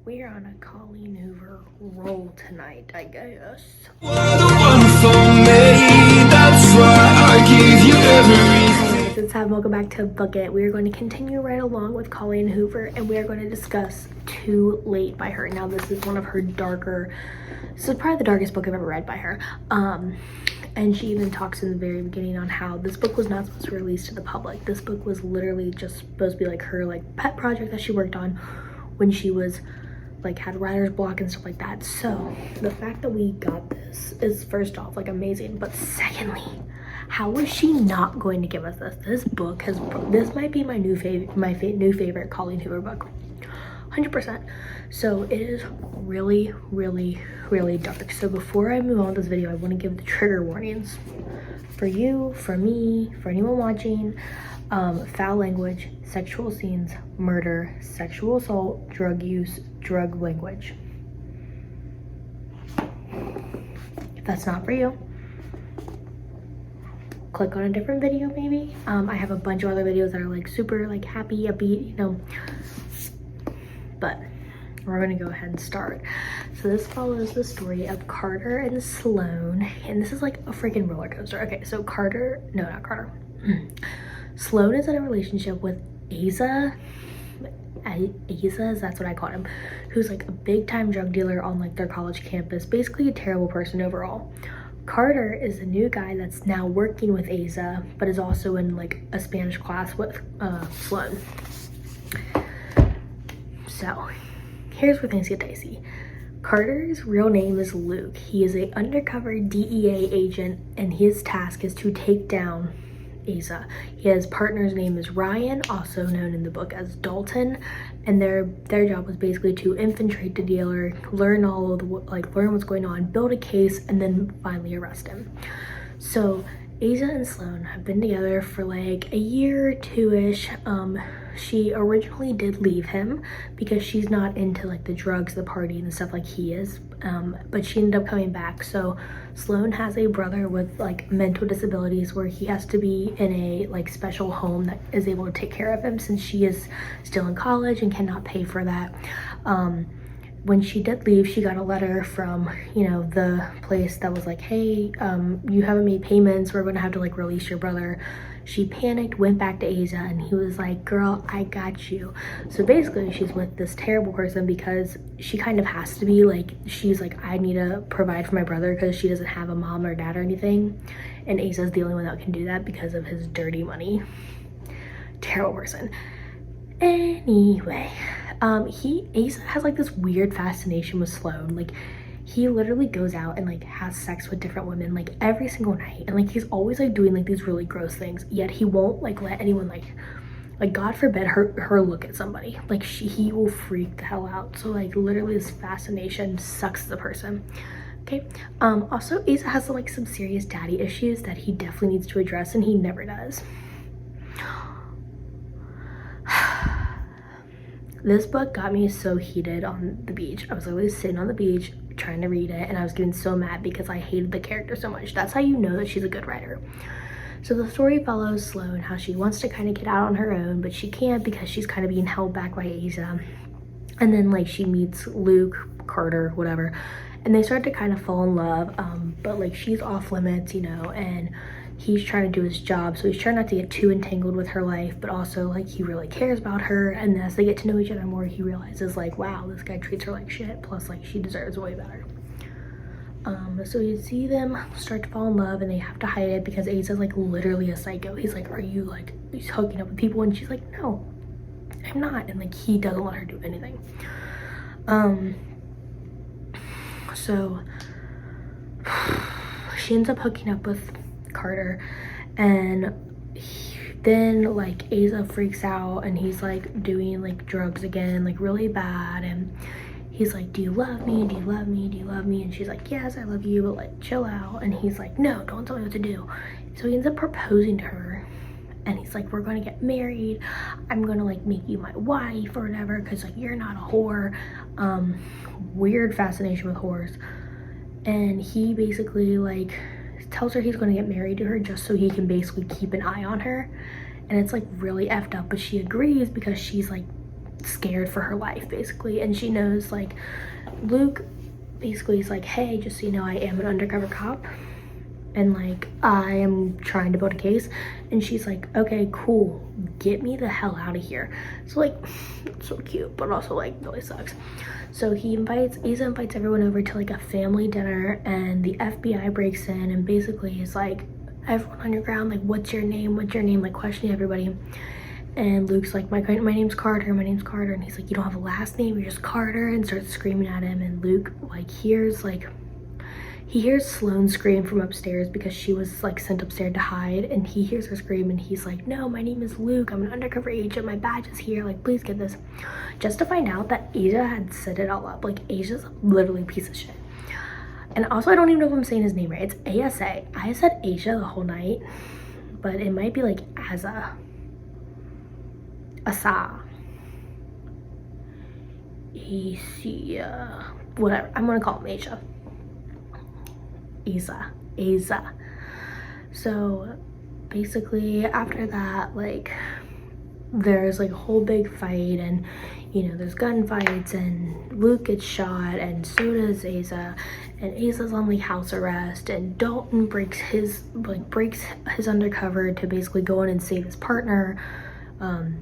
We're on a Colleen Hoover roll tonight, I guess. Hey guys, it's Sam. Welcome back to Book It. We are going to continue right along with Colleen Hoover, and we are going to discuss Too Late by her. Now, this is one of her darker, this is probably the darkest book I've ever read by her. And she even talks in the very beginning on how this book was not supposed to be released to the public. This book was literally just supposed to be like her pet project that she worked on when she was had writer's block and stuff like that. So the fact that we got this is first off amazing, but secondly, how was she not going to give us this? This might be my new favorite Colleen Hoover book, 100%. So it is really, really, really dark. So before I move on with this video, I want to give the trigger warnings for you, for me, for anyone watching. Foul language, sexual scenes, murder, sexual assault, drug use, drug language. If that's not for you, click on a different video maybe. I have a bunch of other videos that are super happy, upbeat, but we're gonna go ahead and start. So this follows the story of Carter and Sloan, and this is like a freaking roller coaster. Okay, so not Carter. Sloan is in a relationship with Asa, that's what I call him, who's a big time drug dealer on their college campus, basically a terrible person overall. Carter is a new guy that's now working with Asa, but is also in a Spanish class with Sloan. So here's where things get dicey. Carter's real name is Luke. He is an undercover DEA agent, and his task is to take down Asa. His partner's name is Ryan, also known in the book as Dalton, and their job was basically to infiltrate the dealer, learn learn what's going on, build a case, and then finally arrest him. So Asa and Sloan have been together for a year or two-ish. She originally did leave him because she's not into the drugs, the party, and stuff like he is, but she ended up coming back. So Sloan has a brother with mental disabilities where he has to be in a special home that is able to take care of him since she is still in college and cannot pay for that. When she did leave, she got a letter from the place that was hey, you haven't made payments, we're gonna have to release your brother. She panicked, went back to Asa, and he was like, girl, I got you. So basically she's with this terrible person because she kind of has to be she's I need to provide for my brother because she doesn't have a mom or dad or anything, and Asa's the only one that can do that because of his dirty money. Terrible person. Anyway, Asa has this weird fascination with Sloan. He literally goes out and has sex with different women every single night, and he's always doing these really gross things, yet he won't let anyone God forbid her look at somebody. He will freak the hell out. So literally this fascination sucks the person. Okay. Also Asa has some serious daddy issues that he definitely needs to address, and he never does. This book got me so heated on the beach. I was literally sitting on the beach trying to read it, and I was getting so mad because I hated the character so much. That's how you know that she's a good writer. So the story follows Sloan, how she wants to kind of get out on her own, but she can't because she's kind of being held back by Asa. And then she meets Luke, Carter, whatever, and they start to kind of fall in love, but she's off limits, and he's trying to do his job, so he's trying not to get too entangled with her life, but also he really cares about her. And as they get to know each other more, he realizes wow, this guy treats her like shit, plus she deserves way better. So you see them start to fall in love, and they have to hide it because Asa's literally a psycho. He's are you he's hooking up with people? And she's no, I'm not. And he doesn't let her do anything. So she ends up hooking up with Carter, and then Asa freaks out, and he's doing drugs again, really bad, and he's do you love me, do you love me, do you love me? And she's yes, I love you, but chill out. And he's no, don't tell me what to do. So he ends up proposing to her, and he's we're gonna get married, I'm gonna make you my wife or whatever, because you're not a whore. Weird fascination with whores. And he basically tells her he's going to get married to her just so he can basically keep an eye on her, and it's really effed up, but she agrees because she's scared for her life basically. And she knows like Luke basically is like, hey, just so you know, I am an undercover cop and like I am trying to build a case. And she's like, okay, cool, get me the hell out of here. So like, it's so cute, but also like really sucks. So Asa invites everyone over to like a family dinner, and the FBI breaks in and basically is like, everyone on your ground, like what's your name, like questioning everybody. And Luke's like, my name's Carter, and he's like, you don't have a last name, you're just Carter, and starts screaming at him. And Luke like he hears Sloane scream from upstairs because she was like sent upstairs to hide, and he hears her scream and he's like, no, my name is Luke, I'm an undercover agent, my badge is here, like please get this. Just to find out that Asia had set it all up. Like Asia's literally a piece of shit. And also, I don't even know if I'm saying his name right. It's ASA. I said Asia the whole night, but it might be like Asa, whatever. I'm gonna call him Asia. Asa. So basically after that, like there's like a whole big fight, and you know there's gunfights, and Luke gets shot, and so does Asa, and Asa's on like house arrest, and Dalton breaks his undercover to basically go in and save his partner.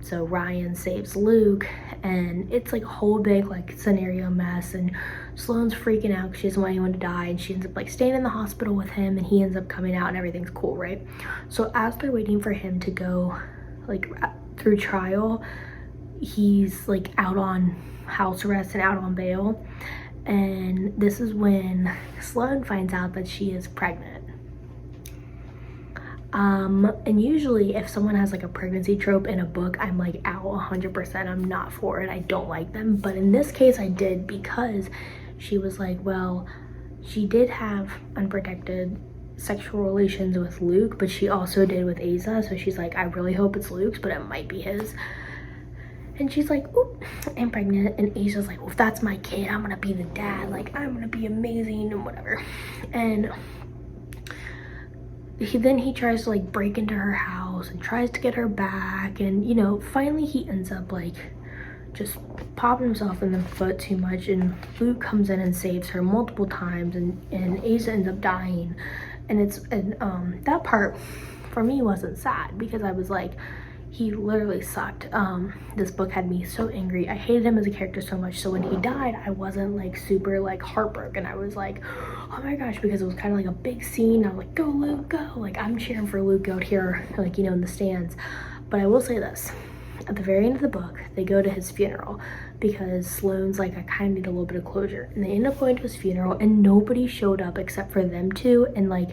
So Ryan saves Luke, and it's like a whole big like scenario mess, and Sloane's freaking out because she doesn't want anyone to die, and she ends up like staying in the hospital with him, and he ends up coming out and everything's cool, right? So as they're waiting for him to go like through trial, he's like out on house arrest and out on bail, and this is when Sloane finds out that she is pregnant. And usually if someone has like a pregnancy trope in a book, I'm like out 100%. I'm not for it. I don't like them. But in this case I did, because she was like, well, she did have unprotected sexual relations with Luke, but she also did with Asa. So she's like, I really hope it's Luke's, but it might be his. And she's like, oop, I'm pregnant. And Asa's like, well, if that's my kid, I'm gonna be the dad. Like, I'm gonna be amazing and whatever. And then he tries to like break into her house and tries to get her back, and you know, finally he ends up like just popping himself in the foot too much, and Luke comes in and saves her multiple times, and Asa ends up dying. And that part for me wasn't sad, because I was like, he literally sucked. This book had me so angry. I hated him as a character so much, so when he died I wasn't like super like heartbroken. I was like, oh my gosh, because it was kind of like a big scene. I was like, go Luke, go. Like I'm cheering for Luke out here, like, you know, in the stands. But I will say this, at the very end of the book they go to his funeral, because Sloane's like, I kind of need a little bit of closure, and they end up going to his funeral, and nobody showed up except for them two and like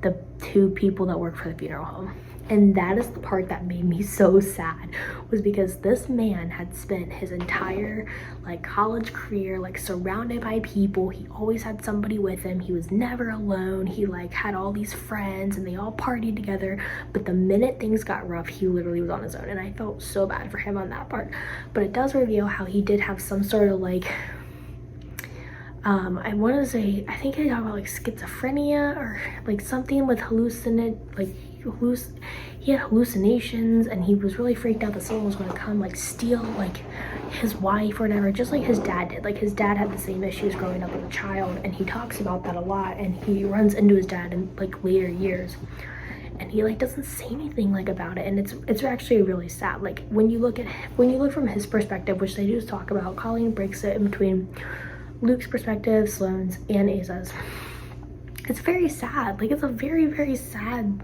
the two people that work for the funeral home. And that is the part that made me so sad, was because this man had spent his entire like college career like surrounded by people. He always had somebody with him. He was never alone. He like had all these friends and they all partied together. But the minute things got rough, he literally was on his own. And I felt so bad for him on that part. But it does reveal how he did have some sort of like, I want to say, I think they talk about like schizophrenia or like something with he had hallucinations, and he was really freaked out that someone was going to come like steal like his wife or whatever, just like his dad did. Like his dad had the same issues growing up as a child, and he talks about that a lot, and he runs into his dad in like later years, and he like doesn't say anything like about it. And it's actually really sad. Like when you look from his perspective, which they do talk about, Colleen breaks it in between Luke's perspective, Sloane's, and Asa's. It's very sad. Like it's a very, very sad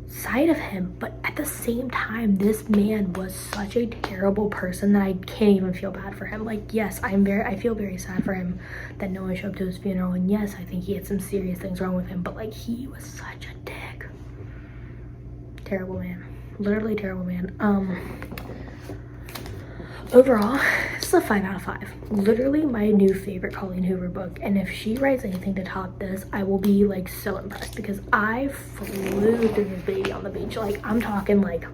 side of him, but at the same time this man was such a terrible person that I can't even feel bad for him. Like yes, I feel very sad for him that no one showed up to his funeral, and yes, I think he had some serious things wrong with him, but like he was such a dick. Terrible man, literally terrible man. Overall, this is a 5 out of 5. Literally my new favorite Colleen Hoover book, and if she writes anything to top this, I will be like so impressed, because I flew through this baby on the beach. Like I'm talking like,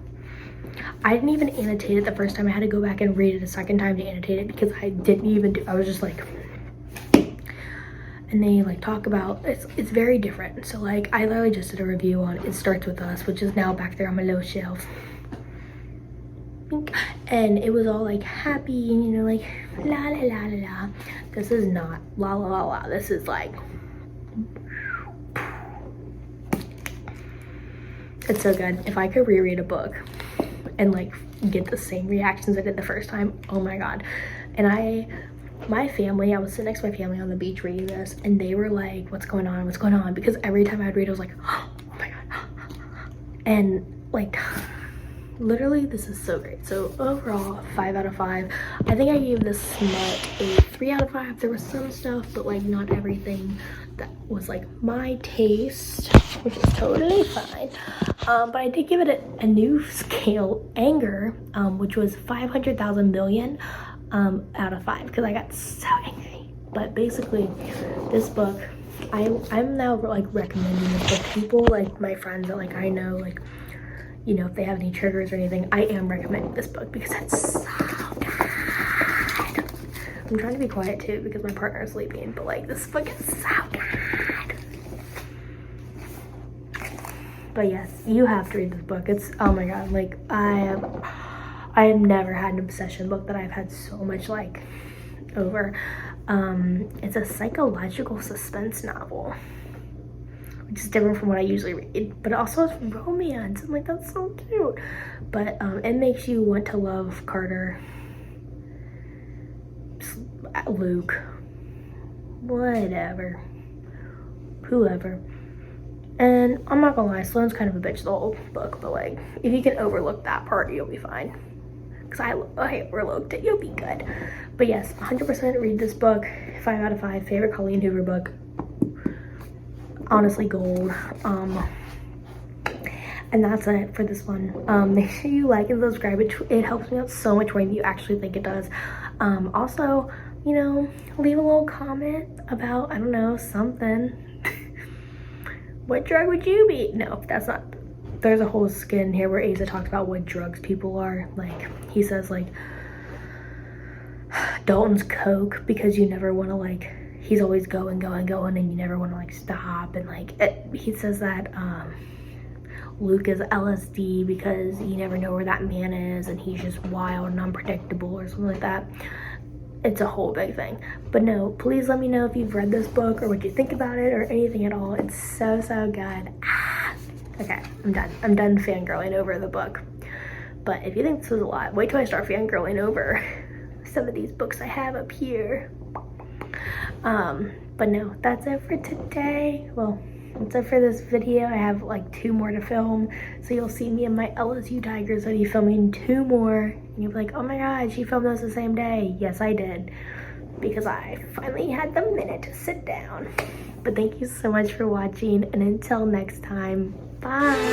I didn't even annotate it the first time. I had to go back and read it a second time to annotate it, because I was just like, and they like talk about, it's very different. So like I literally just did a review on It Starts With Us, which is now back there on my little shelf. and it was all like happy and, you know, like la la la la la. This is not la la la la. This is like, it's so good. If I could reread a book and like get the same reactions I did the first time, oh my god. And my family, I was sitting next to my family on the beach reading this, and they were like, what's going on, what's going on? Because every time I'd read, I was like, oh my god. And like, literally, this is so great. So overall, 5 out of 5. I think I gave this smut a 3 out of 5. There was some stuff, but like not everything that was like my taste, which is totally fine. But I did give it a new scale, anger, which was 500,000 million out of 5, because I got so angry. But basically, this book, I'm now like recommending this book to people, like my friends that like I know, like, you know, if they have any triggers or anything, I am recommending this book because it's so good. I'm trying to be quiet too because my partner is sleeping, but like this book is so good. But yes, you have to read this book. It's, oh my god, like I have never had an obsession book that I've had so much like over. It's a psychological suspense novel, which is different from what I usually read, but it also has romance. I'm like, that's so cute. But it makes you want to love Carter, Luke, whatever, whoever. And I'm not gonna lie, Sloane's kind of a bitch the whole book, but like, if you can overlook that part, you'll be fine. Because I overlooked it, you'll be good. But yes, 100% read this book. 5 out of 5, favorite Colleen Hoover book. Honestly gold. And that's it for this one. Make sure you like and subscribe. It helps me out so much more than you actually think it does. Also, you know, leave a little comment about, I don't know, something. What drug would you be? No, that's not. There's a whole skin here where Asa talks about what drugs people are. Like, he says like Dalton's coke, because you never want to like, he's always going and you never want to like stop. And like he says that Luke is LSD because you never know where that man is and he's just wild and unpredictable or something like that. It's a whole big thing. But no, please let me know if you've read this book or what you think about it or anything at all. It's so good. Okay, I'm done fangirling over the book. But if you think this was a lot, wait till I start fangirling over some of these books I have up here. But no, that's it for today. Well, that's it for this video. I have like 2 more to film, so you'll see me and my LSU Tigers hoodie filming 2 more, and you'll be like, oh my god, she filmed those the same day. Yes, I did, because I finally had the minute to sit down. But thank you so much for watching, and until next time, bye.